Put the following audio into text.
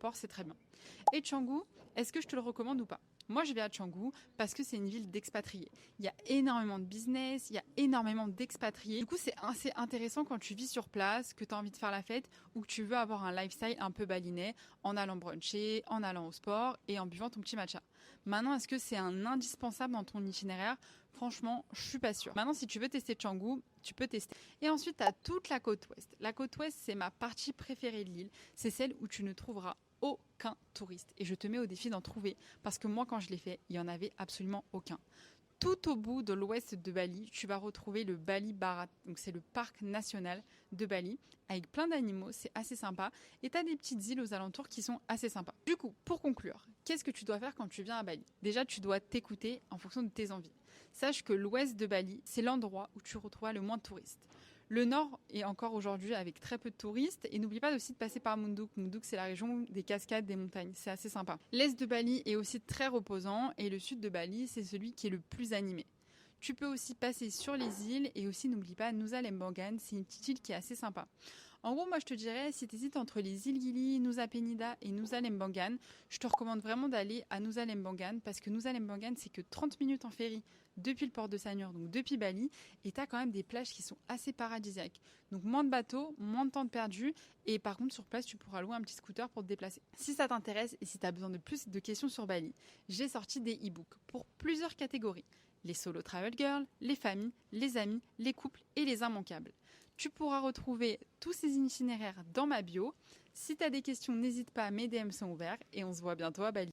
port, c'est très bien. Et Canggu, est-ce que je te le recommande ou pas? Moi, je vais à Canggu parce que c'est une ville d'expatriés. Il y a énormément de business, il y a énormément d'expatriés. Du coup, c'est assez intéressant quand tu vis sur place, que tu as envie de faire la fête ou que tu veux avoir un lifestyle un peu balinais en allant bruncher, en allant au sport et en buvant ton petit matcha. Maintenant, est-ce que c'est un indispensable dans ton itinéraire? Franchement, je suis pas sûre. Maintenant, si tu veux tester Canggu, tu peux tester. Et ensuite, tu as toute la côte ouest. La côte ouest, c'est ma partie préférée de l'île. C'est celle où tu ne trouveras aucun touriste. Et je te mets au défi d'en trouver. Parce que moi, quand je l'ai fait, il n'y en avait absolument aucun. Tout au bout de l'ouest de Bali, tu vas retrouver le Bali Barat. Donc c'est le parc national de Bali avec plein d'animaux, c'est assez sympa. Et tu as des petites îles aux alentours qui sont assez sympas. Du coup, pour conclure, qu'est-ce que tu dois faire quand tu viens à Bali? Déjà, tu dois t'écouter en fonction de tes envies. Sache que l'ouest de Bali, c'est l'endroit où tu retrouveras le moins de touristes. Le nord est encore aujourd'hui avec très peu de touristes et n'oublie pas aussi de passer par Munduk. Munduk, c'est la région des cascades, des montagnes. C'est assez sympa. L'est de Bali est aussi très reposant et le sud de Bali, c'est celui qui est le plus animé. Tu peux aussi passer sur les îles et aussi n'oublie pas Nusa Lembongan, c'est une petite île qui est assez sympa. En gros, moi je te dirais, si tu hésites entre les îles Gili, Nusa Penida et Nusa Lembongan, je te recommande vraiment d'aller à Nusa Lembongan parce que Nusa Lembongan, c'est que 30 minutes en ferry depuis le port de Sanur, donc depuis Bali, et tu as quand même des plages qui sont assez paradisiaques. Donc moins de bateaux, moins de temps de perdu, et par contre sur place, tu pourras louer un petit scooter pour te déplacer. Si ça t'intéresse et si tu as besoin de plus de questions sur Bali, j'ai sorti des e-books pour plusieurs catégories. Les solo travel girls, les familles, les amis, les couples et les immanquables. Tu pourras retrouver tous ces itinéraires dans ma bio. Si tu as des questions, n'hésite pas, mes DM sont ouverts et on se voit bientôt à Bali.